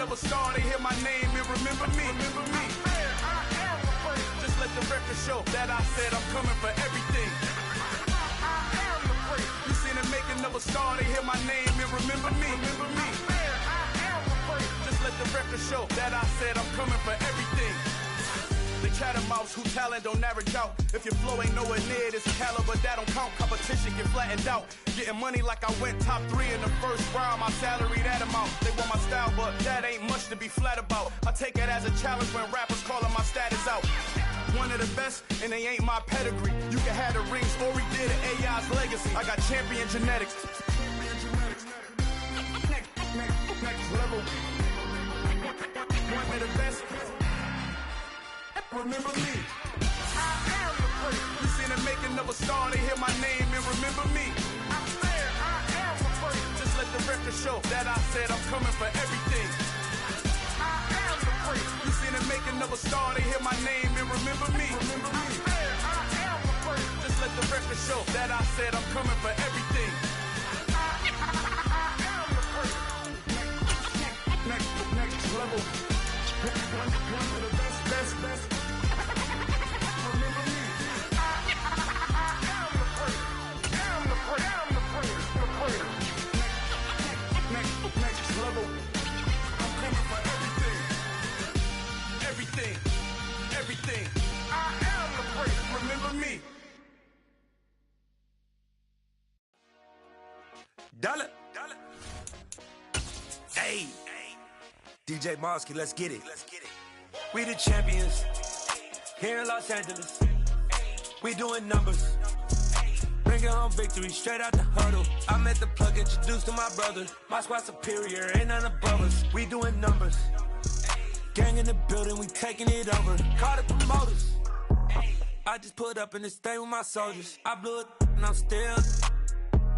making of a star, they hear my name and remember me. Remember me. I am the first. Just let the record show that I said I'm coming for everything. I am the first. You seen the making of a star, they hear my name and remember me. Remember me. I am the first. Just let the record show that I said I'm coming for everything. They chattermouths who talent don't average out. If your flow ain't nowhere near this caliber, that don't count. Competition get flattened out. Getting money like I went top 3 in the first round. My salary that amount. They want my style, but that ain't much to be flat about. I take it as a challenge when rappers calling my status out. One of the best, and they ain't my pedigree. You can have the rings, or we did it, AI's legacy. I got champion genetics. Next level. One of the best. Remember me. I am the first. You seen the making of a star, they hear my name and remember me. I swear I am the first. Just let the record show that I said I'm coming for everything. I am the first. You seen the making of a star, they hear my name and remember me. Remember me. I swear I am the first. Just let the record show that I said I'm coming for everything. I am the first. Next level. One of the best. Everything. I am the first. Remember me. Dollar. Hey. DJ Mosky, let's get it. We the champions here in Los Angeles. We doing numbers. Bringing home victory straight out the huddle. I met the plug, introduced to my brother. My squad superior, ain't none above us. We doing numbers. Gang in the building, we taking it over. Call the promoters. I just put up in this thing with my soldiers. I blew it and I'm still.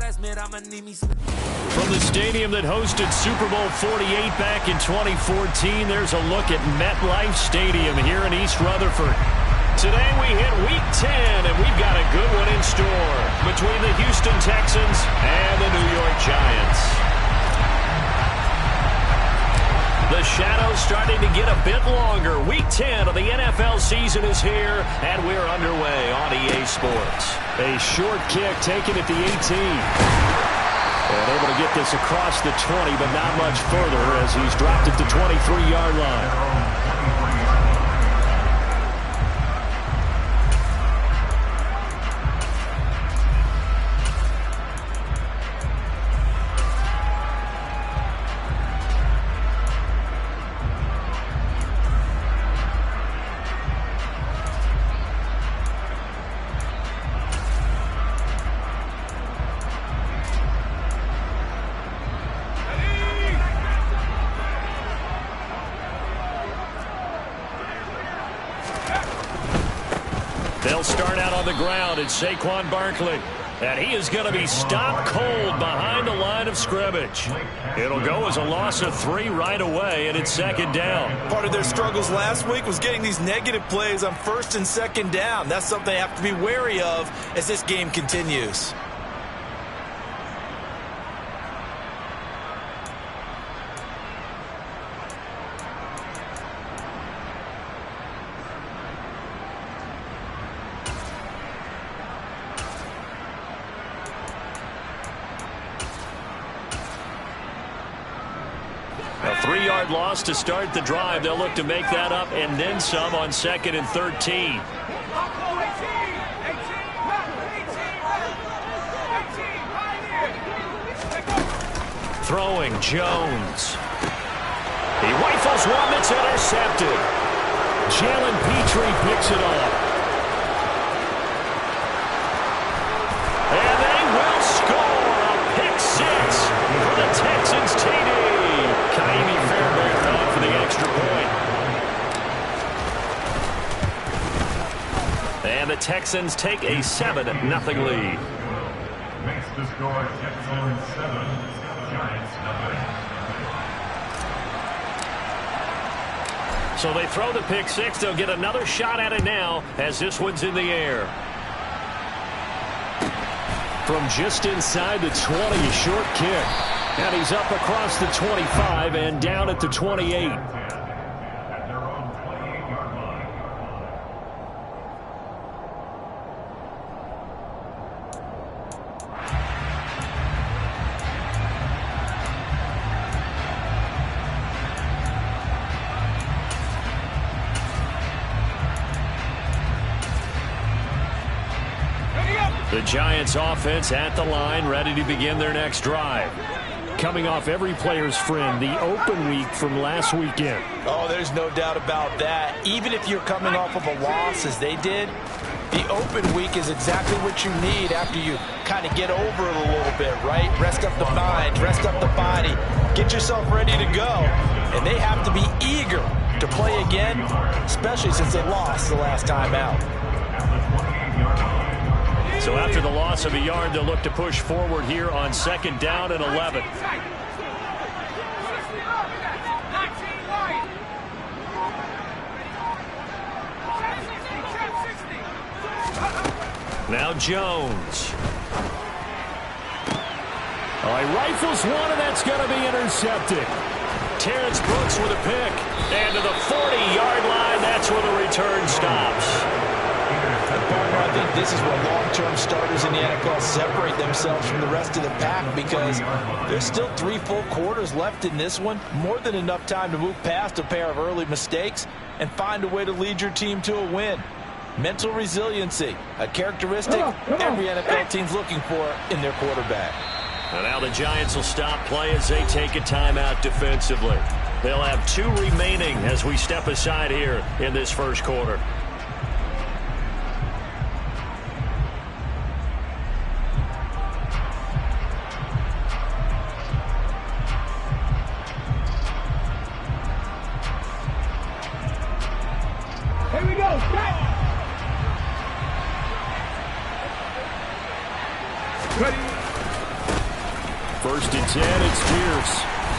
Last minute, I'ma need me some. From the stadium that hosted Super Bowl 48 back in 2014, there's a look at MetLife Stadium here in East Rutherford. Today we hit Week 10, and we've got a good one in store between the Houston Texans and the New York Giants. The shadow's starting to get a bit longer. Week 10 of the NFL season is here, and we're underway on EA Sports. A short kick taken at the 18. And able to get this across the 20, but not much further as he's dropped at the 23-yard line. They'll start out on the ground. It's Saquon Barkley. And he is going to be stopped cold behind the line of scrimmage. It'll go as a loss of 3 right away, and it's second down. Part of their struggles last week was getting these negative plays on first and second down. That's something they have to be wary of as this game continues. A 3-yard loss to start the drive. They'll look to make that up and then some on 2nd and 13. Throwing Jones. He rifles one that's intercepted. Jalen Petrie picks it up. And they will score a pick 6 for the Texans TD. Ka'imi Fairbairn on for the extra point. And the Texans take a 7-0 lead. Makes the score Texans 7, Giants 9. So they throw the pick 6. They'll get another shot at it now as this one's in the air. From just inside the 20, a short kick. And he's up across the 25 and down at the 28. At their own 28-yard line. The Giants offense at the line, ready to begin their next drive. Coming off every player's friend, the open week from last weekend. Oh, there's no doubt about that. Even if you're coming off of a loss as they did, the open week is exactly what you need after you kind of get over it a little bit, right? Rest up the mind, rest up the body, get yourself ready to go. And they have to be eager to play again, especially since they lost the last time out. So after the loss of a yard, they'll look to push forward here on 2nd down and 11. Now Jones. All right, rifles one, and that's going to be intercepted. Terrence Brooks with a pick. And to the 40-yard line, that's where the return stops. Partner, I think this is where long-term starters in the NFL separate themselves from the rest of the pack, because there's still 3 full quarters left in this one. More than enough time to move past a pair of early mistakes and find a way to lead your team to a win. Mental resiliency, a characteristic every NFL team's looking for in their quarterback. And now the Giants will stop play as they take a timeout defensively. They'll have 2 remaining as we step aside here in this first quarter. First and 10, it's Pierce.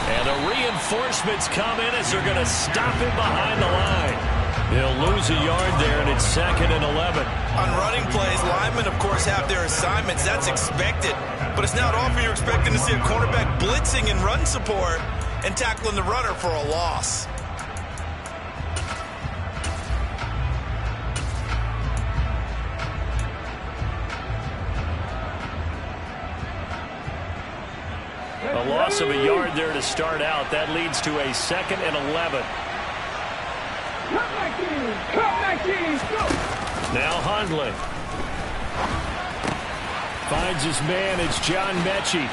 And the reinforcements come in as they're going to stop him behind the line. They'll lose a yard there, and it's 2nd and 11. On running plays, linemen, of course, have their assignments. That's expected. But it's not often you're expecting to see a cornerback blitzing in run support and tackling the runner for a loss. A loss of a yard there to start out. That leads to a 2nd and 11. Now Hundley. Finds his man. It's John Mechie.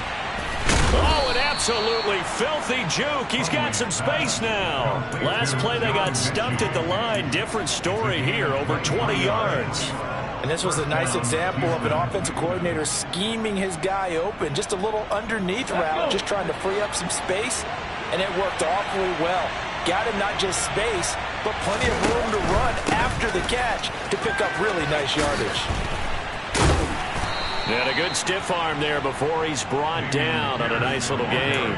Oh, an absolutely filthy juke. He's got some space now. Last play they got stumped at the line. Different story here. Over 20 yards. And this was a nice example of an offensive coordinator scheming his guy open. Just a little underneath route, just trying to free up some space, and it worked awfully well. Got him not just space, but plenty of room to run after the catch to pick up really nice yardage. And a good stiff arm there before he's brought down on a nice little gain.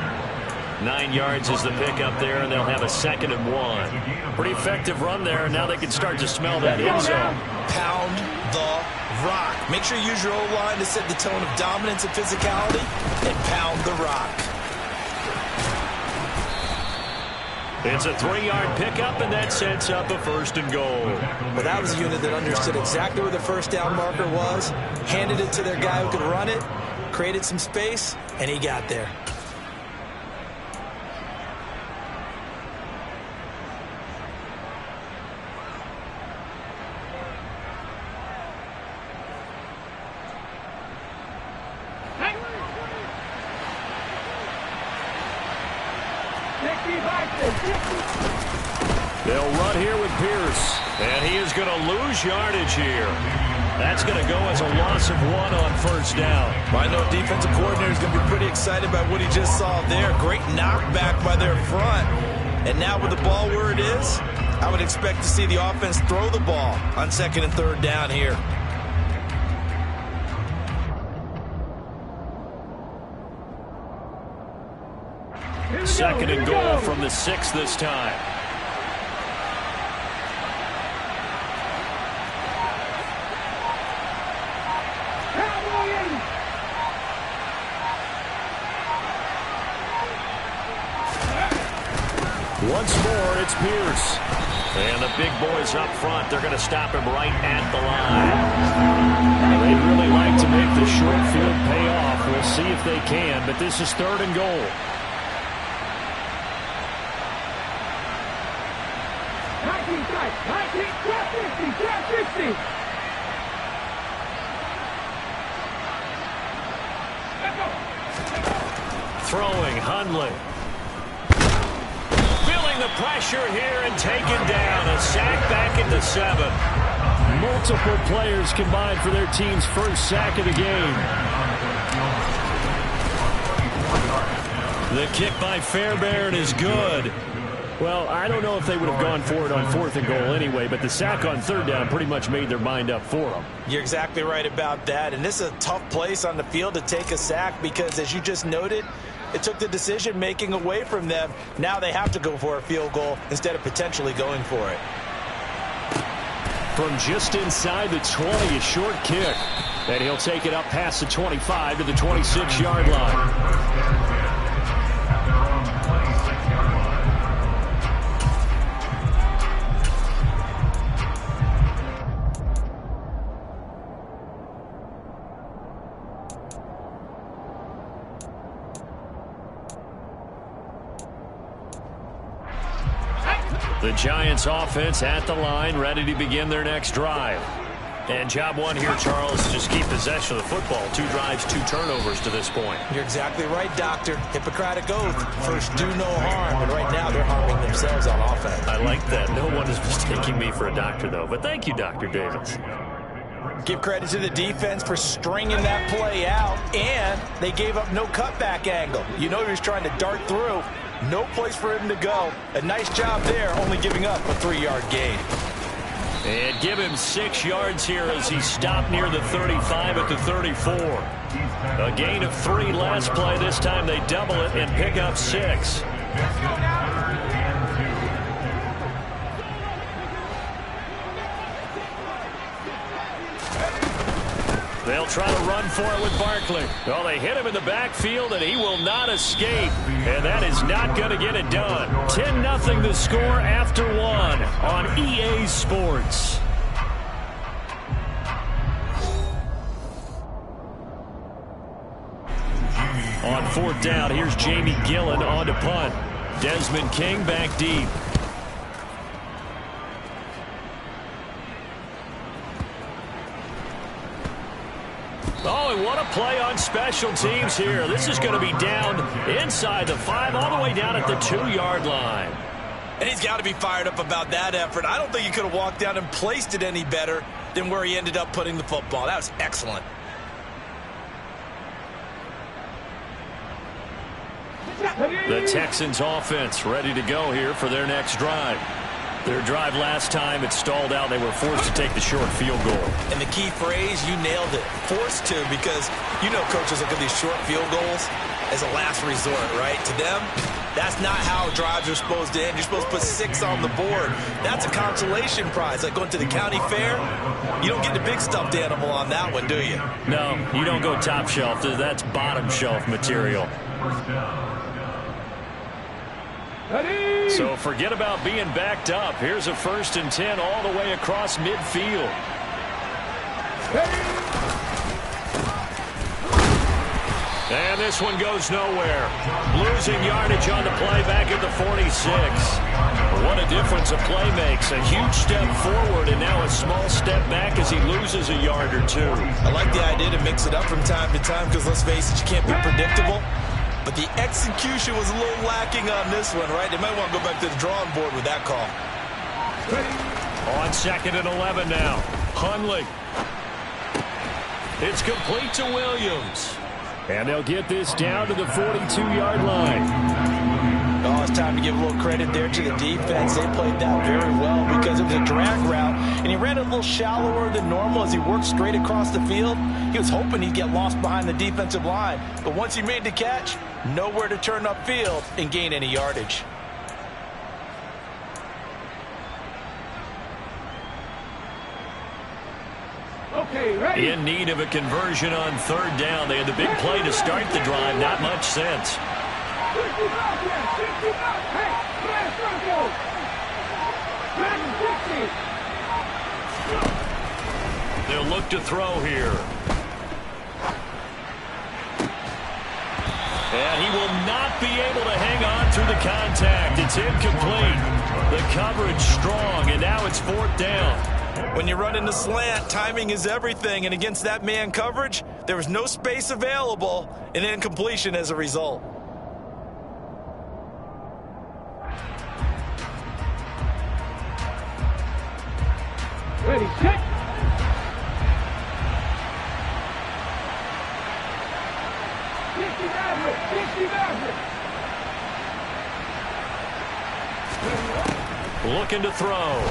9 yards is the pickup there, and they'll have a 2nd and 1. Pretty effective run there, and now they can start to smell that end zone. Pound the rock. Make sure you use your O-line to set the tone of dominance and physicality, and pound the rock. It's a 3-yard pickup, and that sets up a 1st and goal. Well, that was a unit that understood exactly where the first down marker was, handed it to their guy who could run it, created some space, and he got there. They'll run here with Pierce, and he is going to lose yardage here. That's going to go as a loss of 1 on 1st down. I know defensive coordinator is going to be pretty excited by what he just saw there. Great knockback by their front. And now with the ball where it is, I would expect to see the offense throw the ball on 2nd and 3rd down here. Second and goal from the 6 this time. Once more, it's Pierce. And the big boys up front, they're going to stop him right at the line. They'd really like to make the short field pay off. We'll see if they can, but this is 3rd and goal. Throwing, Hundley. Feeling the pressure here and taken down. A sack back into 7. Multiple players combined for their team's first sack of the game. The kick by Fairbairn is good. Well, I don't know if they would have gone for it on 4th and goal anyway, but the sack on 3rd down pretty much made their mind up for them. You're exactly right about that, and this is a tough place on the field to take a sack because, as you just noted, it took the decision-making away from them. Now they have to go for a field goal instead of potentially going for it. From just inside the 20, a short kick. And he'll take it up past the 25 to the 26-yard line. The Giants offense at the line, ready to begin their next drive. And job one here, Charles, just keep possession of the football. 2 drives, 2 turnovers to this point. You're exactly right, Doctor. Hippocratic oath. First, do no harm. And right now, they're harming themselves on offense. I like that. No one is mistaking me for a doctor, though. But thank you, Dr. Davis. Give credit to the defense for stringing that play out. And they gave up no cutback angle. You know he was trying to dart through. No place for him to go. A nice job there, only giving up a 3-yard gain. And give him 6 yards here as he stopped near the 35 at the 34. A gain of 3 last play. This time they double it and pick up 6. They'll try to run for it with Barkley. Well, they hit him in the backfield, and he will not escape. And that is not going to get it done. 10-0 the score after 1 on EA Sports. On 4th down, here's Jamie Gillen on to punt. Desmond King back deep. Oh, and what a play on special teams here. This is going to be down inside the 5, all the way down at the 2-yard line. And he's got to be fired up about that effort. I don't think he could have walked down and placed it any better than where he ended up putting the football. That was excellent. The Texans offense ready to go here for their next drive. Their drive last time, it stalled out. They were forced to take the short field goal. And the key phrase, you nailed it, forced to, because you know coaches look at these short field goals as a last resort, right? To them, that's not how drives are supposed to end. You're supposed to put 6 on the board. That's a consolation prize, like going to the county fair. You don't get the big stuffed animal on that one, do you? No, you don't go top shelf. That's bottom shelf material. So forget about being backed up. Here's a 1st and 10 all the way across midfield. And this one goes nowhere. Losing yardage on the play back at the 46. What a difference a play makes. A huge step forward and now a small step back as he loses a yard or 2. I like the idea to mix it up from time to time because, let's face it, you can't be predictable. But the execution was a little lacking on this one, right? They might want to go back to the drawing board with that call. On 2nd and 11 now. Hundley. It's complete to Williams. And they'll get this down to the 42-yard line. Oh, it's time to give a little credit there to the defense. They played that very well because it was a drag route, and he ran it a little shallower than normal as he worked straight across the field. He was hoping he'd get lost behind the defensive line, but once he made the catch, nowhere to turn upfield and gain any yardage. In need of a conversion on 3rd down. They had the big play to start the drive. Not much sense. look to throw here. And he will not be able to hang on through the contact. It's incomplete. The coverage strong, and now it's 4th down. When you run in the slant, timing is everything, and against that man coverage, there was no space available, and incompletion as a result. Ready, set. Looking to throw.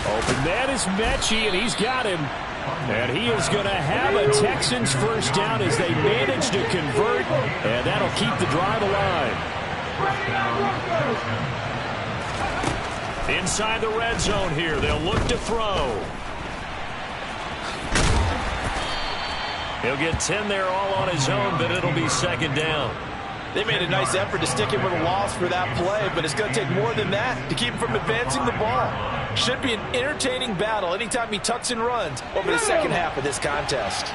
Open man is Mechie, and he's got him. And he is going to have a Texans first down as they manage to convert, and that'll keep the drive alive. Inside the red zone here, they'll look to throw. He'll get 10 there all on his own, but it'll be 2nd down. They made a nice effort to stick him with a loss for that play, but it's going to take more than that to keep him from advancing the ball. Should be an entertaining battle anytime he tucks and runs over the second half of this contest.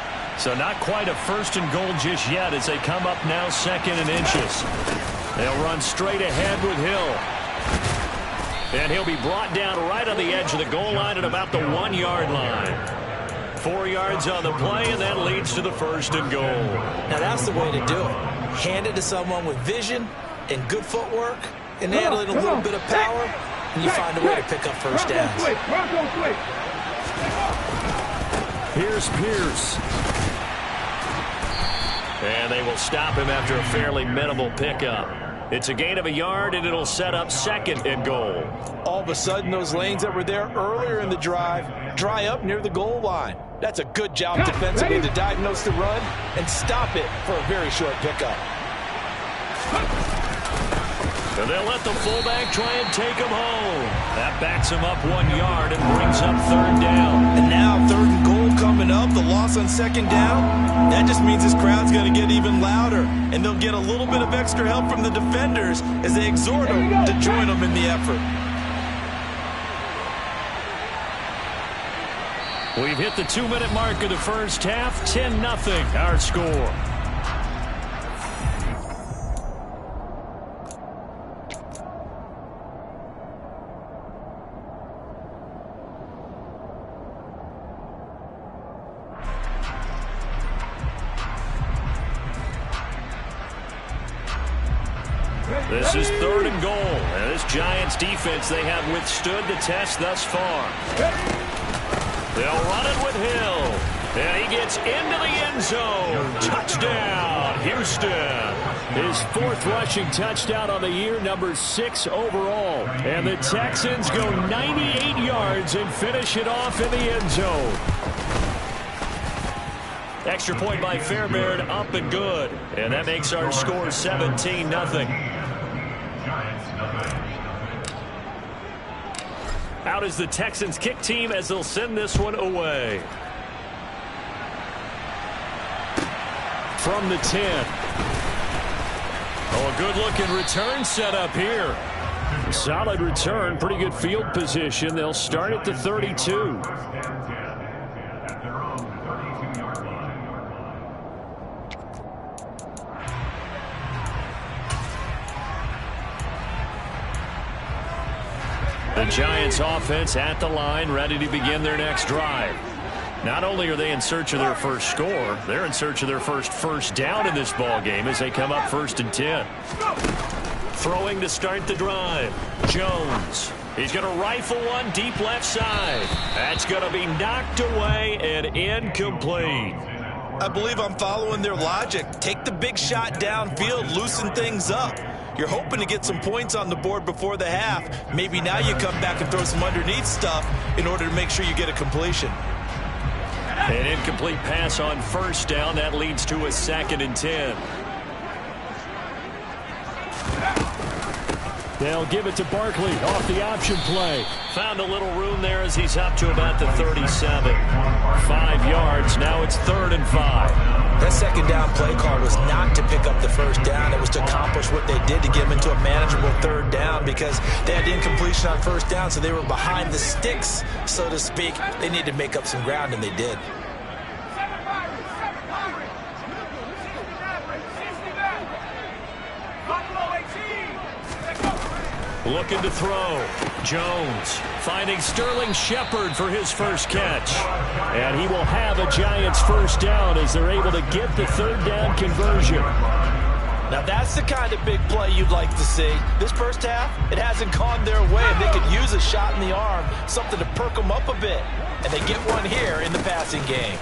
So not quite a 1st and goal just yet as they come up now 2nd and inches. They'll run straight ahead with Hill. And he'll be brought down right on the edge of the goal line at about the 1-yard line. 4 yards on the play, and that leads to the 1st and goal. Now that's the way to do it. Hand it to someone with vision and good footwork, and add in a little bit of power, and you find a way to pick up first downs. Here's Pierce. And they will stop him after a fairly minimal pickup. It's a gain of a yard, and it'll set up 2nd and goal. All of a sudden, those lanes that were there earlier in the drive dry up near the goal line. That's a good job defensively to diagnose the run and stop it for a very short pickup. And they'll let the fullback try and take him home. That backs him up 1 yard and brings up 3rd down. And now 3rd and goal coming up, the loss on 2nd down. That just means this crowd's going to get even louder, and they'll get a little bit of extra help from the defenders as they exhort them to join them in the effort. We've hit the 2-minute mark of the first half. 10-0 our score. This is 3rd and goal. And this Giants defense, they have withstood the test thus far. They'll run it with Hill. And he gets into the end zone. Touchdown, Houston. His 4th rushing touchdown on the year, number 6 overall. And the Texans go 98 yards and finish it off in the end zone. Extra point by Fairbairn, up and good. And that makes our score 17-0. Out is the Texans kick team as they'll send this one away. From the 10. Oh, a good-looking return set up here. Solid return, pretty good field position. They'll start at the 32. The Giants offense at the line, ready to begin their next drive. Not only are they in search of their first score, they're in search of their first down in this ball game as they come up 1st and 10. Throwing to start the drive. Jones. He's going to rifle one deep left side. That's going to be knocked away and incomplete. I believe I'm following their logic. Take the big shot downfield, loosen things up. You're hoping to get some points on the board before the half. Maybe now you come back and throw some underneath stuff in order to make sure you get a completion. An incomplete pass on 1st down. That leads to a 2nd and 10. They'll give it to Barkley off the option play. Found a little room there as he's up to about the 37. 5 yards. Now it's 3rd and 5. That 2nd down play call was not to pick up the 1st down. It was to accomplish what what they did to get them into a manageable third down, because they had incompletion on first down, so they were behind the sticks, so to speak. They needed to make up some ground, and they did. Looking to throw. Jones finding Sterling Shepard for his first catch. And he will have a Giants first down as they're able to get the third down conversion. Now that's the kind of big play you'd like to see. This first half, it hasn't gone their way. They could use a shot in the arm, something to perk them up a bit. And they get one here in the passing game.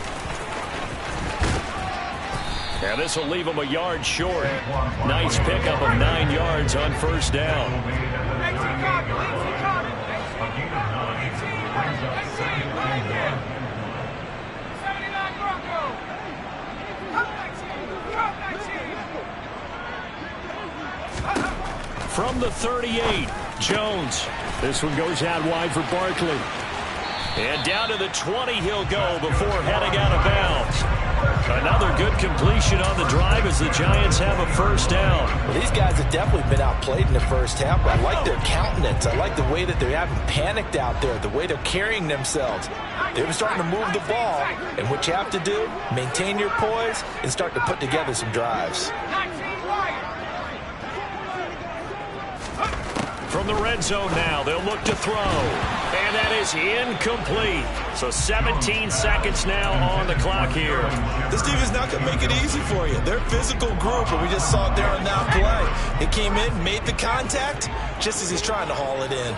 And this will leave them a yard short. Nice pickup of 9 yards on first down. From the 38, Jones. This one goes out wide for Barkley. And down to the 20 he'll go before heading out of bounds. Another good completion on the drive as the Giants have a first down. Well, these guys have definitely been outplayed in the first half, but I like their countenance. I like the way that they haven't panicked out there, the way they're carrying themselves. They're starting to move the ball, and what you have to do, maintain your poise and start to put together some drives. From the red zone now, they'll look to throw. And that is incomplete. So 17 seconds now on the clock here. This defense not going to make it easy for you. They're a physical group, and we just saw it there on that play. It came in, made the contact, just as he's trying to haul it in.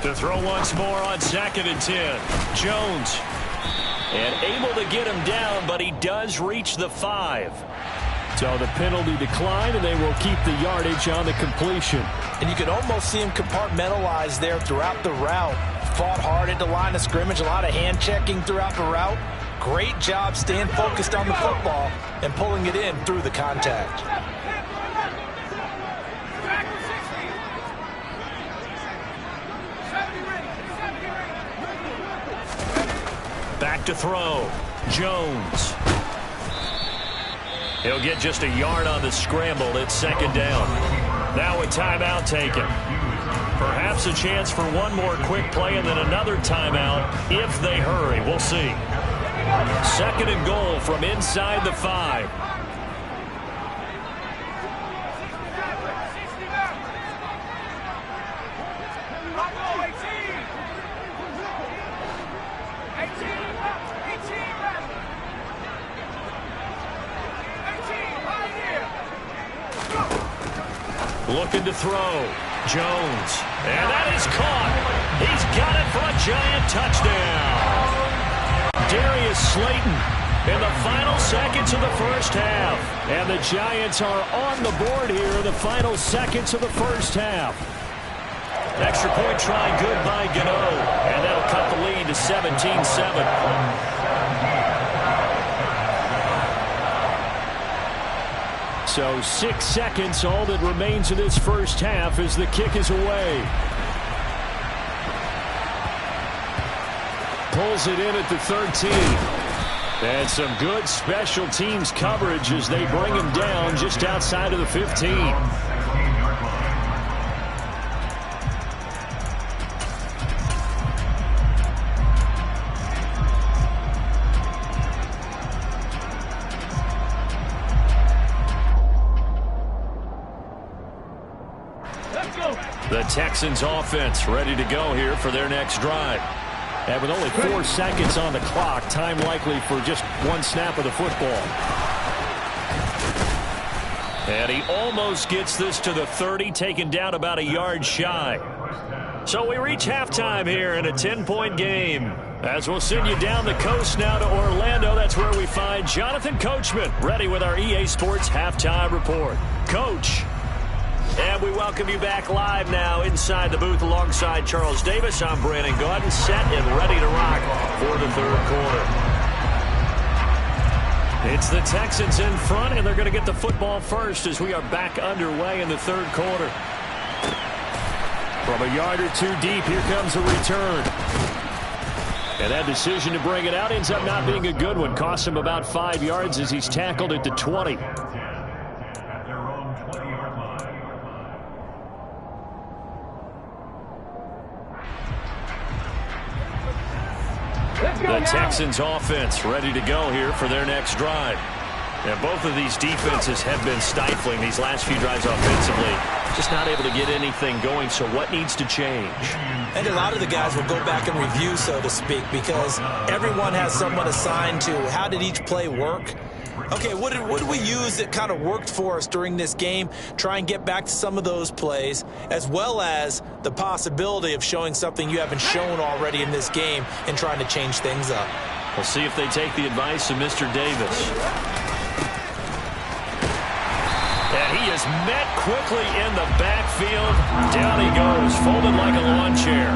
To throw once more on 2nd and 10. Jones. And able to get him down, but he does reach the 5. So the penalty declined, and they will keep the yardage on the completion. And you can almost see him compartmentalize there throughout the route. Fought hard at the line of scrimmage, a lot of hand checking throughout the route. Great job staying focused on the football and pulling it in through the contact. Back to throw. Jones. He'll get just a yard on the scramble. It's 2nd down. Now a timeout taken. Perhaps a chance for one more quick play and then another timeout if they hurry. We'll see. 2nd and goal from inside the 5. Looking to throw. Jones. And that is caught. He's got it for a Giant touchdown. Darius Slayton in the final seconds of the first half. And the Giants are on the board here in the final seconds of the first half. Extra point try good by Gano. And that'll cut the lead to 17-7. So 6 seconds, all that remains of this first half as the kick is away. Pulls it in at the 13. And some good special teams coverage as they bring him down just outside of the 15. The Texans offense ready to go here for their next drive. And with only 4 seconds on the clock, time likely for just one snap of the football. And he almost gets this to the 30, taken down about a yard shy. So we reach halftime here in a 10-point game. As we'll send you down the coast now to Orlando, that's where we find Jonathan Coachman ready with our EA Sports Halftime Report. Coach. And we welcome you back live now inside the booth alongside Charles Davis. I'm Brandon Gaudin, set and ready to rock for the third quarter. It's the Texans in front, and they're going to get the football first as we are back underway in the third quarter. From a yard or two deep, here comes a return. And that decision to bring it out ends up not being a good one. Costs him about 5 yards as he's tackled at the 20. At their own 20-yard line. The Texans offense ready to go here for their next drive. And both of these defenses have been stifling these last few drives offensively. Just not able to get anything going, so what needs to change? And a lot of the guys will go back and review, so to speak, because everyone has someone assigned to how did each play work. Okay, what did we use that kind of worked for us during this game? Try and get back to some of those plays, as well as the possibility of showing something you haven't shown already in this game and trying to change things up. We'll see if they take the advice of Mr. Davis. And he is met quickly in the backfield. Down he goes, folded like a lawn chair.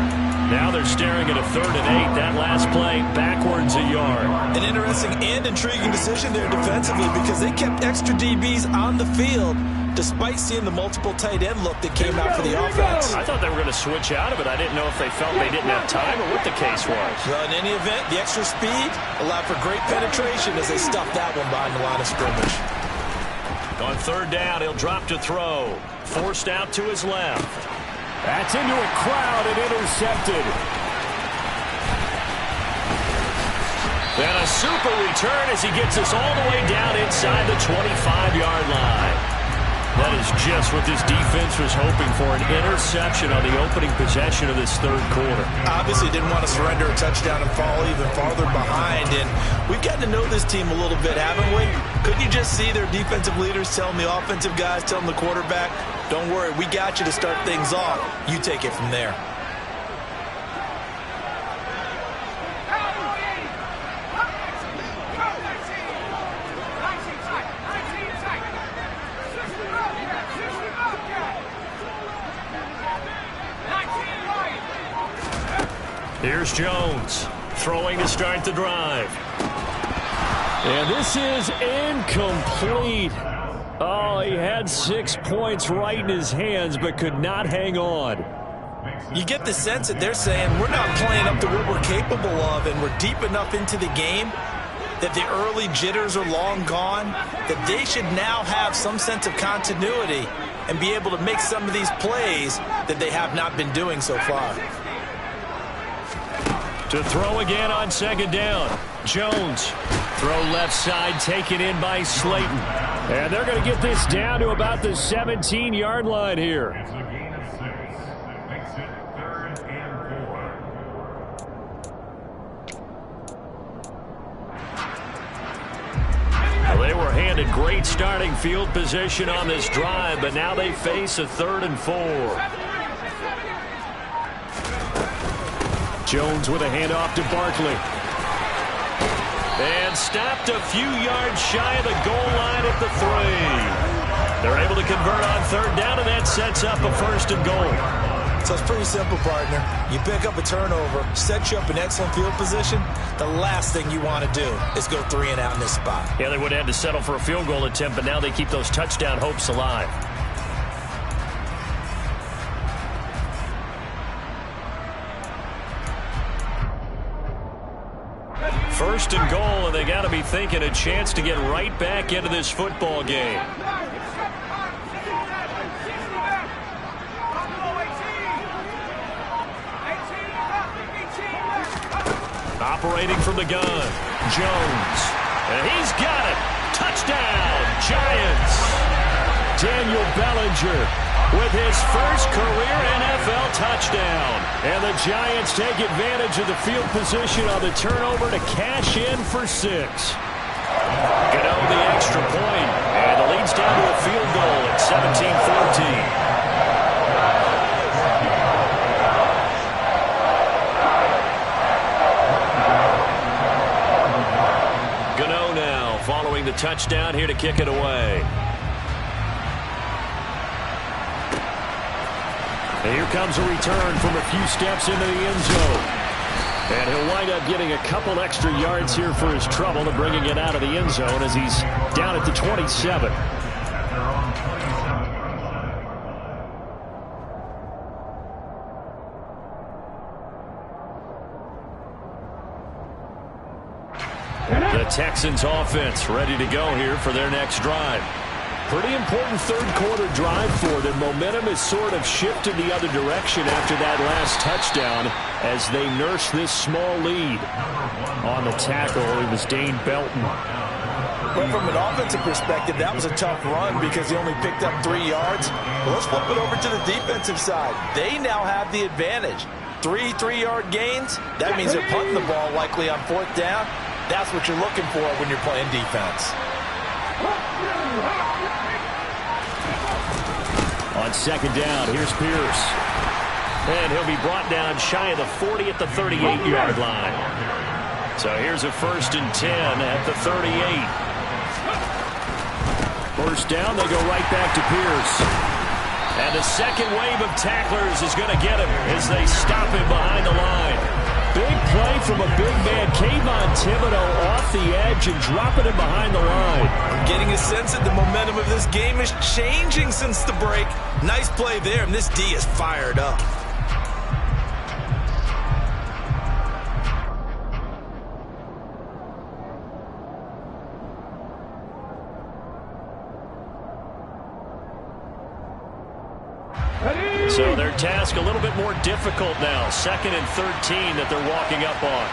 Now they're staring at a 3rd and 8. That last play, backwards a yard. An interesting and intriguing decision there defensively because they kept extra DBs on the field despite seeing the multiple tight end look that came out for the offense. I thought they were going to switch out of it. I didn't know if they felt they didn't have time or what the case was. Well, in any event, the extra speed allowed for great penetration as they stuffed that one behind the line of scrimmage. On 3rd down, he'll drop to throw. Forced out to his left. That's into a crowd and intercepted. And a super return as he gets us all the way down inside the 25-yard line. That is just what this defense was hoping for, an interception on the opening possession of this 3rd quarter. Obviously didn't want to surrender a touchdown and fall even farther behind, and we've gotten to know this team a little bit, haven't we? Couldn't you just see their defensive leaders telling the offensive guys, telling the quarterback, don't worry, we got you to start things off. You take it from there. Here's Jones, throwing to start the drive. And this is incomplete. Oh, he had 6 points right in his hands, but could not hang on. You get the sense that they're saying, we're not playing up to what we're capable of, and we're deep enough into the game that the early jitters are long gone, that they should now have some sense of continuity and be able to make some of these plays that they have not been doing so far. To throw again on 2nd down. Jones, throw left side, taken in by Slayton. And they're going to get this down to about the 17-yard line here. It's a gain of 6. Makes it 3rd and 4. Well, they were handed great starting field position on this drive, but now they face a 3rd and 4. Jones with a handoff to Barkley. And stopped a few yards shy of the goal line at the 3. They're able to convert on 3rd down, and that sets up a 1st and goal. So it's pretty simple, partner. You pick up a turnover, set you up in excellent field position. The last thing you want to do is go 3 and out in this spot. Yeah, they would have had to settle for a field goal attempt, but now they keep those touchdown hopes alive. First and goal, and they got to be thinking a chance to get right back into this football game. Operating from the gun, Jones. And he's got it. Touchdown, Giants. Daniel Bellinger with his first career NFL touchdown. And the Giants take advantage of the field position on the turnover to cash in for 6. Gano the extra point, and the lead's down to a field goal at 17-14. Gano now following the touchdown here to kick it away. And here comes a return from a few steps into the end zone. And he'll wind up getting a couple extra yards here for his trouble to bringing it out of the end zone as he's down at the 27. Texans offense ready to go here for their next drive. Pretty important third-quarter drive for them. Momentum has sort of shifted the other direction after that last touchdown as they nurse this small lead. On the tackle, it was Dane Belton. But from an offensive perspective, that was a tough run because he only picked up 3 yards. Well, let's flip it over to the defensive side. They now have the advantage. 3 3-yard gains. That means they're punting the ball likely on 4th down. That's what you're looking for when you're playing defense. On 2nd down, here's Pierce. And he'll be brought down shy of the 40 at the 38-yard line. So here's a 1st and 10 at the 38. First down, they go right back to Pierce. And the second wave of tacklers is going to get him as they stop him behind the line. Big play from a big man, Kayvon Thibodeaux, off the edge and dropping him behind the line. I'm getting a sense that the momentum of this game is changing since the break. Nice play there, and this D is fired up. So their task a little bit more difficult now. 2nd and 13 that they're walking up on.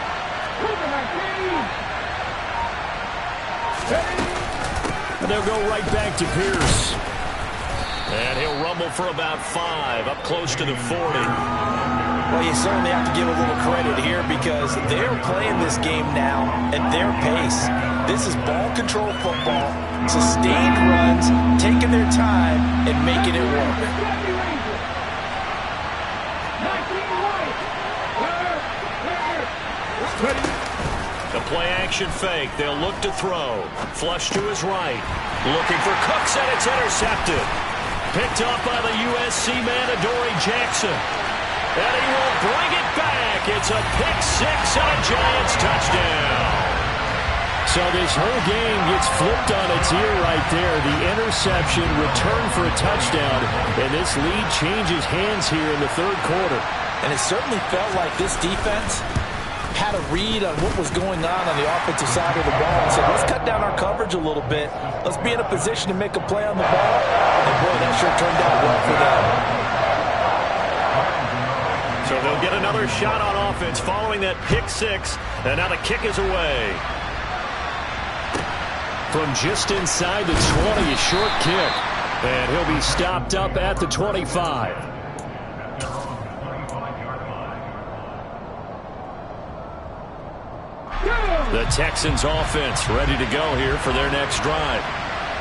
And they'll go right back to Pierce. And he'll rumble for about 5, up close to the 40. Well, you certainly have to give a little credit here because they're playing this game now at their pace. This is ball control football, sustained runs, taking their time and making it work. The play-action fake. They'll look to throw. Flush to his right. Looking for Cooks, and it's intercepted. Picked up by the USC man, Adoree Jackson. And he will bring it back. It's a pick 6 and a Giants touchdown. So this whole game gets flipped on its ear right there. The interception, return for a touchdown, and this lead changes hands here in the 3rd quarter. And it certainly felt like this defense had a read on what was going on the offensive side of the ball and said, let's cut down our coverage a little bit. Let's be in a position to make a play on the ball. And boy, that sure turned out well for them. So they'll get another shot on offense following that pick 6. And now the kick is away. From just inside the 20, a short kick. And he'll be stopped up at the 25. The Texans offense ready to go here for their next drive.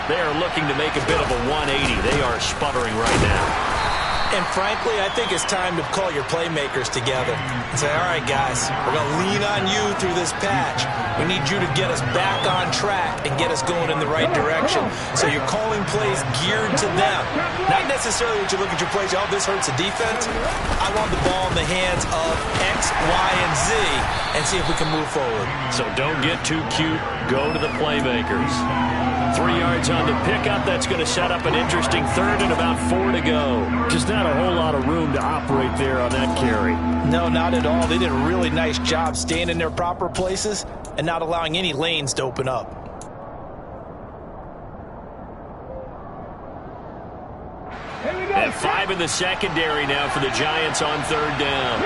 They are looking to make a bit of a 180. They are sputtering right now. And frankly, I think it's time to call your playmakers together and say, all right, guys, we're going to lean on you through this patch. We need you to get us back on track and get us going in the right direction. So you're calling plays geared to them. Not necessarily that you look at your plays, oh, this hurts the defense. I want the ball in the hands of X, Y, and Z and see if we can move forward. So don't get too cute. Go to the playmakers. 3 yards on the pickup. That's going to set up an interesting 3rd and about 4 to go. Just not a whole lot of room to operate there on that carry. No, not at all. They did a really nice job staying in their proper places and not allowing any lanes to open up. And 5 in the secondary now for the Giants on 3rd down.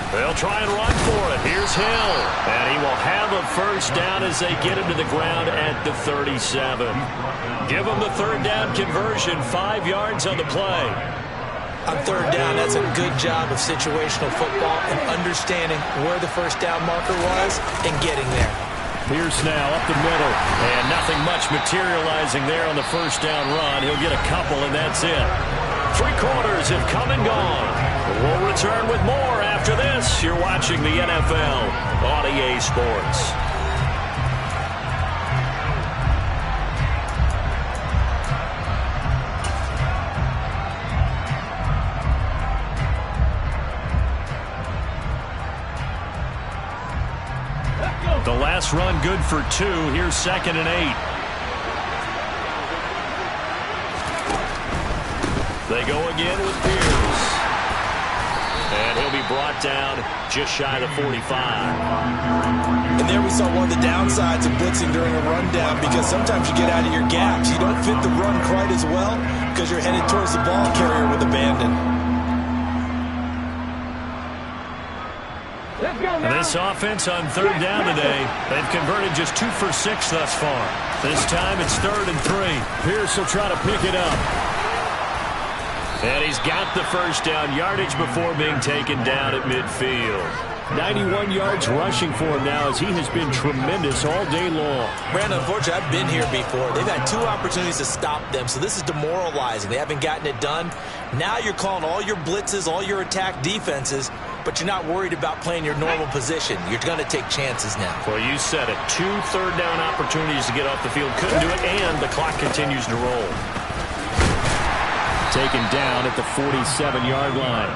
They'll try and run for it. Here's Hill. And he will have a 1st down as they get him to the ground at the 37. Give him the 3rd down conversion. 5 yards on the play. On 3rd down, that's a good job of situational football and understanding where the 1st down marker was and getting there. Pierce now up the middle. And nothing much materializing there on the 1st down run. He'll get a couple, and that's it. 3 quarters have come and gone. We'll return with more after this. You're watching the NFL on EA Sports. The last run good for 2. Here's 2nd and 8. They go again with Pierce. And he'll be brought down just shy of the 45. And there we saw one of the downsides of blitzing during a rundown, because sometimes you get out of your gaps. You don't fit the run quite as well because you're headed towards the ball carrier with abandon. And this offense on third down today, they've converted just 2 for 6 thus far. This time it's 3rd and 3. Pierce will try to pick it up. And he's got the first down yardage before being taken down at midfield. 91 yards rushing for him now, as he has been tremendous all day long. Brandon, unfortunately, I've been here before. They've had 2 opportunities to stop them, so this is demoralizing. They haven't gotten it done. Now you're calling all your blitzes, all your attack defenses, but you're not worried about playing your normal position. You're going to take chances now. Well, you said it. 2 third-down opportunities to get off the field. Couldn't do it, and the clock continues to roll. Taken down at the 47-yard line.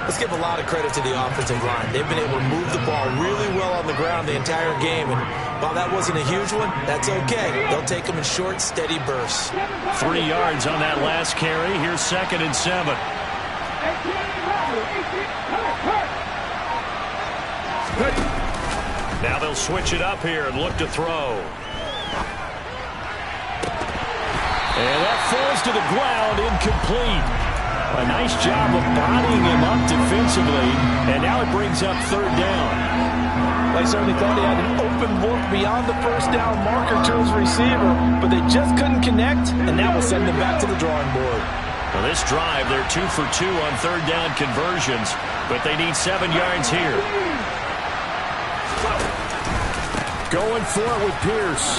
Let's give a lot of credit to the offensive line. They've been able to move the ball really well on the ground the entire game. And while that wasn't a huge one, that's okay. They'll take them in short, steady bursts. 3 yards on that last carry. Here's 2nd and 7. Now they'll switch it up here and look to throw. And that falls to the ground, incomplete. A nice job of bodying him up defensively, and now it brings up 3rd down. They certainly thought he had an open look beyond the first down marker to his receiver, but they just couldn't connect, and that will send them back to the drawing board. Well, this drive, they're 2 for 2 on 3rd down conversions, but they need 7 yards here. Going for it with Pierce.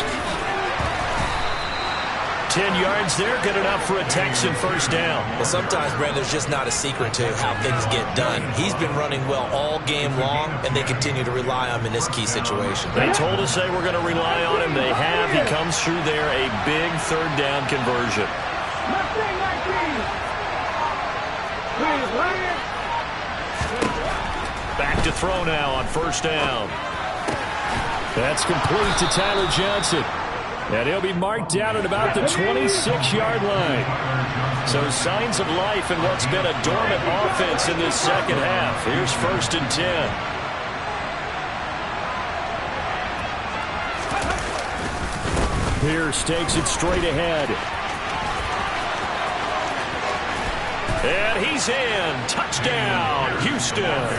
10 yards there, good enough for a Texan first down. Well, sometimes, Brandon, there's just not a secret to how things get done. He's been running well all game long, and they continue to rely on him in this key situation. They told us they were going to rely on him. They have. He comes through there, a big 3rd down conversion. Back to throw now on 1st down. That's complete to Tyler Johnson. And he'll be marked down at about the 26-yard line. So signs of life in what's been a dormant offense in this second half. Here's 1st and 10. Pierce takes it straight ahead. And he's in. Touchdown, Houston.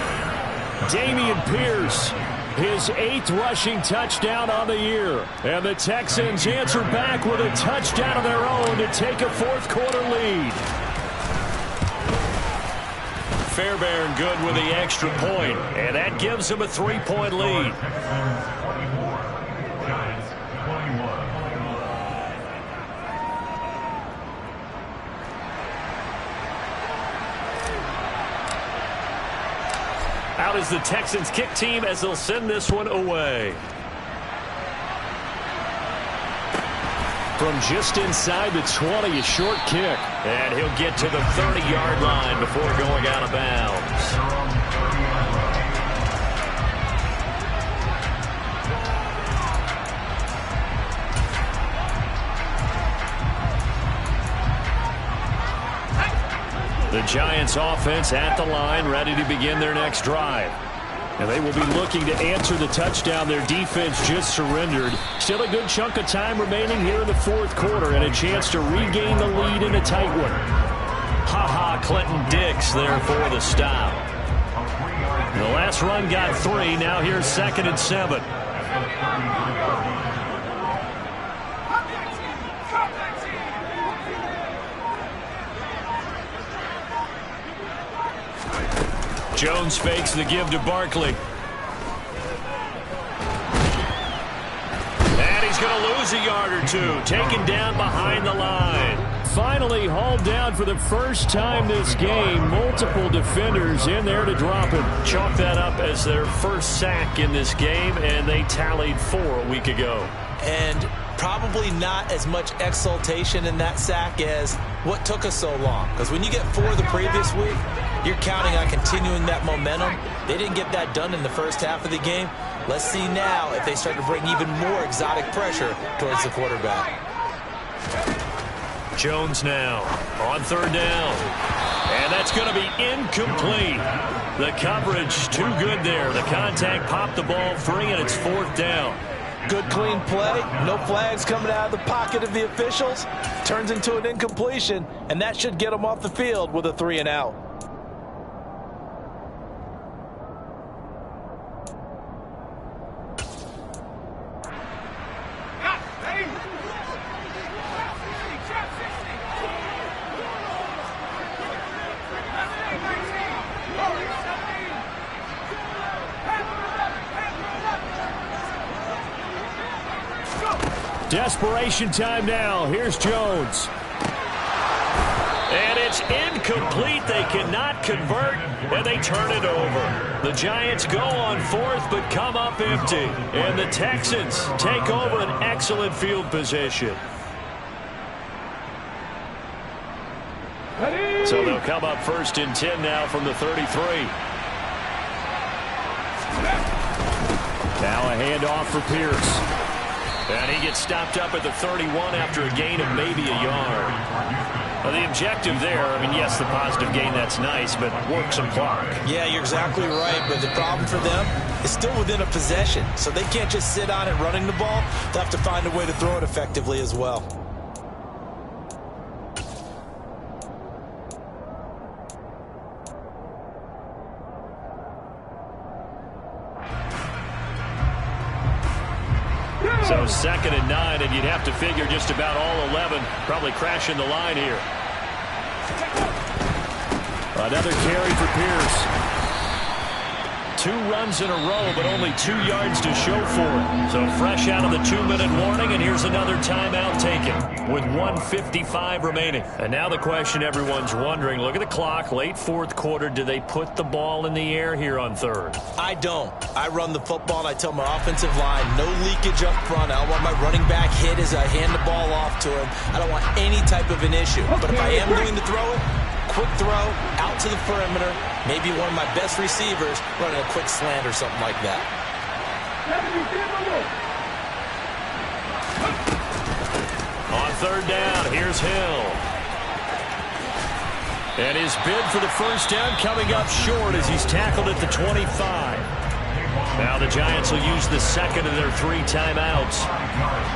Dameon Pierce, his 8th rushing touchdown on the year. And the Texans answer back with a touchdown of their own to take a 4th quarter lead. Fairbairn good with the extra point, and that gives them a 3-point lead. Giants 21. Out is the Texans kick team as they'll send this one away. From just inside the 20, a short kick. And he'll get to the 30-yard line before going out of bounds. The Giants offense at the line, ready to begin their next drive. And they will be looking to answer the touchdown their defense just surrendered. Still a good chunk of time remaining here in the 4th quarter, and a chance to regain the lead in a tight one. Clinton Dix there for the stop. The last run got 3. Now here's 2nd and 7. Jones fakes the give to Barkley. And he's going to lose a yard or 2. Taken down behind the line. Finally hauled down for the first time this game. Multiple defenders in there to drop him. Chalk that up as their first sack in this game, and they tallied 4 a week ago. And probably not as much exultation in that sack as what took us so long. Because when you get 4 the previous week, you're counting on continuing that momentum. They didn't get that done in the first half of the game. Let's see now if they start to bring even more exotic pressure towards the quarterback. Jones now on third down. And that's going to be incomplete. The coverage too good there. The contact popped the ball free, and it's fourth down. Good clean play. No flags coming out of the pocket of the officials. Turns into an incompletion, and that should get them off the field with a 3-and-out. Desperation time now. Here's Jones. And it's incomplete. They cannot convert, and they turn it over. The Giants go on fourth, but come up empty. And the Texans take over an excellent field position. So they'll come up first and 10 now from the 33. Now a handoff for Pierce. And he gets stopped up at the 31 after a gain of maybe a yard. Well, the objective there, I mean, yes, the positive gain, that's nice, but work some clock. Yeah, you're exactly right, but the problem for them is still within a possession, so they can't just sit on it running the ball. They'll have to find a way to throw it effectively as well. So second and 9, and you'd have to figure just about all 11 probably crashing the line here. Another carry for Pierce. 2 runs in a row, but only 2 yards to show for it. So fresh out of the 2-minute warning, and here's another timeout taken with 1:55 remaining. And now the question everyone's wondering, look at the clock, late fourth quarter, do they put the ball in the air here on third? I don't. I run the football, and I tell my offensive line, no leakage up front. I don't want my running back hit as I hand the ball off to him. I don't want any type of an issue. But if I am going to throw it, quick throw, out to the perimeter, maybe one of my best receivers running a quick slant or something like that. On third down, here's Hill. And his bid for the first down coming up short as he's tackled at the 25. Now the Giants will use the second of their 3 timeouts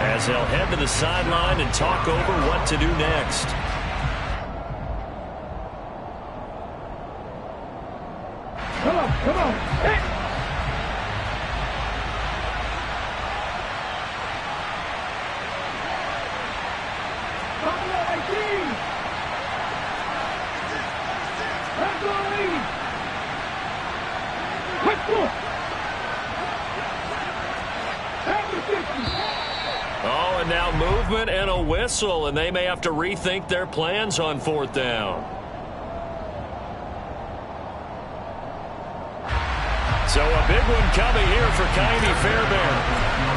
as they'll head to the sideline and talk over what to do next. Come on. Hey. Oh, and now movement and a whistle, and they may have to rethink their plans on fourth down. So a big one coming here for Ka'imi Fairbairn.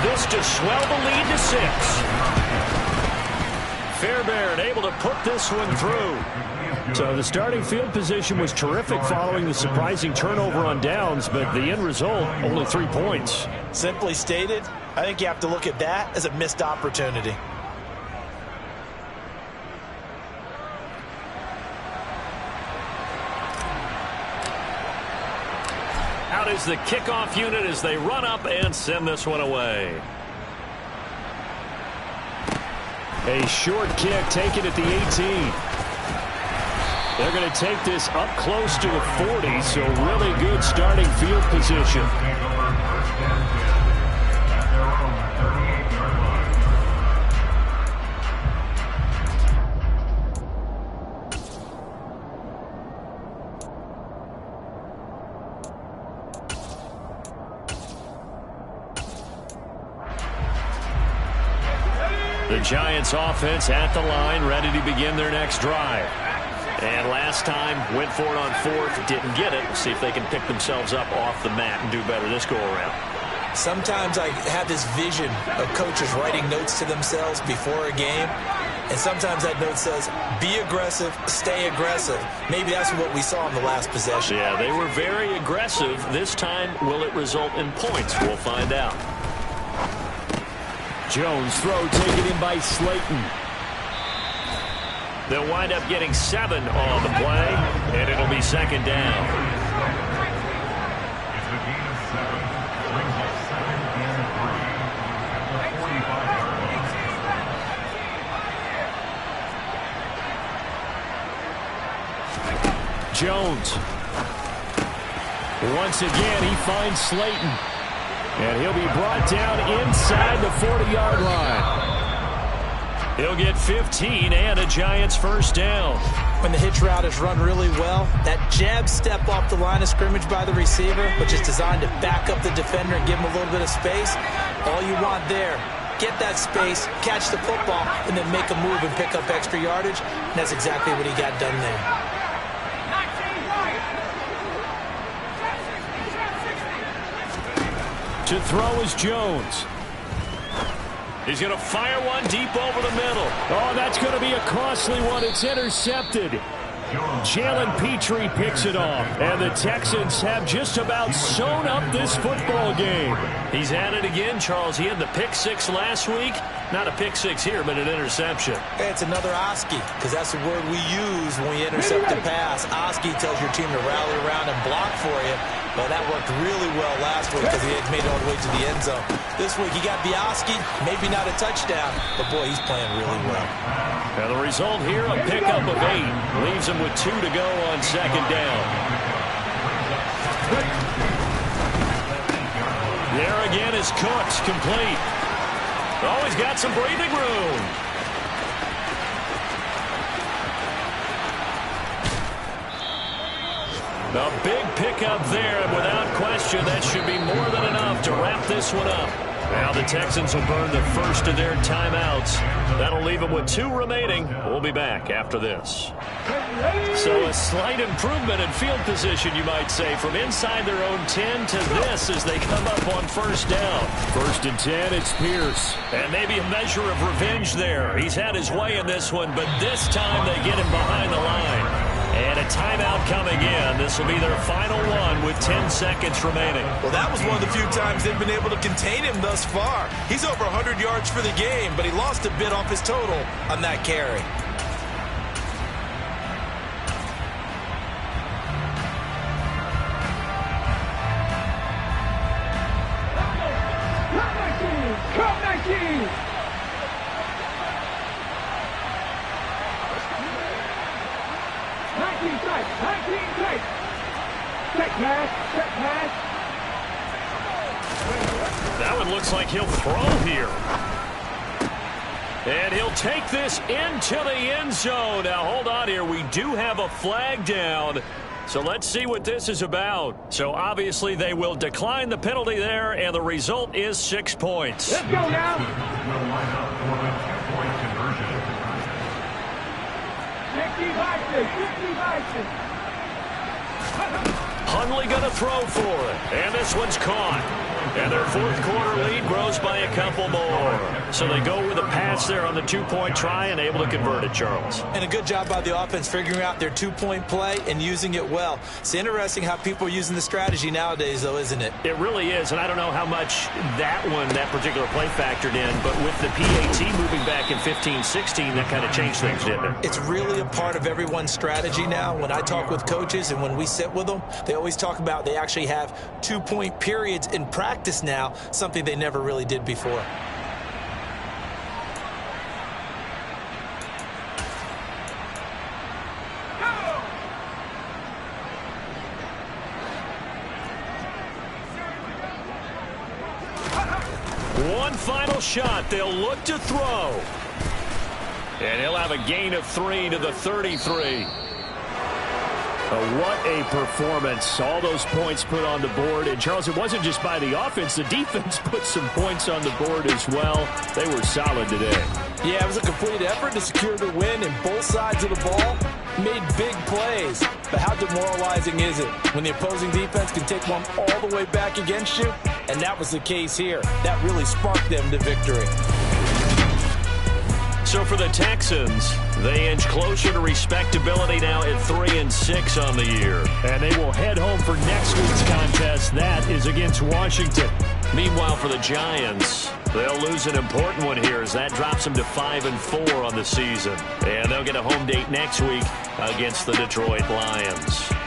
This to swell the lead to 6. Fairbairn able to put this one through. So the starting field position was terrific following the surprising turnover on downs, but the end result, only 3 points. Simply stated, I think you have to look at that as a missed opportunity. Out is the kickoff unit as they run up and send this one away. A short kick taken at the 18. They're going to take this up close to the 40, so really good starting field position. The Giants offense at the line, ready to begin their next drive. And last time, went for it on fourth, didn't get it. See if they can pick themselves up off the mat and do better this go-around. Sometimes I have this vision of coaches writing notes to themselves before a game, and sometimes that note says, be aggressive, stay aggressive. Maybe that's what we saw in the last possession. Yeah, they were very aggressive. This time, will it result in points? We'll find out. Jones throw taken in by Slayton. They'll wind up getting 7 on the play, and it'll be second down. It's a gain of 7. Brings up 2nd and 3. At the 45-yard line. Jones. Once again, he finds Slayton. And he'll be brought down inside the 40-yard line. He'll get 15 and a Giants first down. When the hitch route is run really well, that jab step off the line of scrimmage by the receiver, which is designed to back up the defender and give him a little bit of space, all you want there, get that space, catch the football, and then make a move and pick up extra yardage. And that's exactly what he got done there. To throw is Jones. He's going to fire one deep over the middle. Oh, that's going to be a costly one. It's intercepted. Jalen Petrie picks it off. And the Texans have just about sewn up this football game. He's at it again, Charles. He had the pick 6 last week. Not a pick 6 here, but an interception. Hey, it's another Oski, because that's the word we use when we intercept a pass. Oski tells your team to rally around and block for you. Well, that worked really well last week because he had made it all the way to the end zone. This week he got Bioski, maybe not a touchdown, but boy, he's playing really well. And the result here, a pickup of 8. Leaves him with 2 to go on second down. There again is Cooks, complete. Oh, he's got some breathing room. A big pickup there, and without question, that should be more than enough to wrap this one up. Now the Texans will burn the first of their timeouts. That'll leave them with 2 remaining. We'll be back after this. So a slight improvement in field position, you might say, from inside their own 10 to this as they come up on first down. 1st and 10, it's Pierce. And maybe a measure of revenge there. He's had his way in this one, but this time they get him behind the line. And a timeout coming in. This will be their final one with 10 seconds remaining. Well, that was one of the few times they've been able to contain him thus far. He's over 100 yards for the game, but he lost a bit off his total on that carry. That one looks like he'll throw here. And he'll take this into the end zone. Now, hold on here. We do have a flag down. So let's see what this is about. So obviously they will decline the penalty there, and the result is 6 points. Let's go now. Will line up for the 2-point conversion. 50 Bison. Hundley going to throw for it. And this one's caught. And their 4th quarter lead grows by a couple more. So they go with a pass there on the 2-point try and able to convert it, Charles. And a good job by the offense figuring out their 2-point play and using it well. It's interesting how people are using the strategy nowadays, though, isn't it? It really is, and I don't know how much that particular play factored in, but with the PAT moving back in 15-16, that kind of changed things, didn't it? It's really a part of everyone's strategy now. When I talk with coaches and when we sit with them, they always talk about they actually have 2-point periods in practice now, something they never really did before. One final shot. They'll look to throw. And he'll have a gain of 3 to the 33. What a performance. All those points put on the board. And, Charles, it wasn't just by the offense. The defense put some points on the board as well. They were solid today. Yeah, it was a complete effort to secure the win, and both sides of the ball made big plays. But how demoralizing is it when the opposing defense can take one all the way back against you? And that was the case here. That really sparked them to victory. So for the Texans, they inch closer to respectability now at 3-6 on the year. And they will head home for next week's contest. That is against Washington. Meanwhile, for the Giants, they'll lose an important one here as that drops them to 5-4 on the season. And they'll get a home date next week against the Detroit Lions.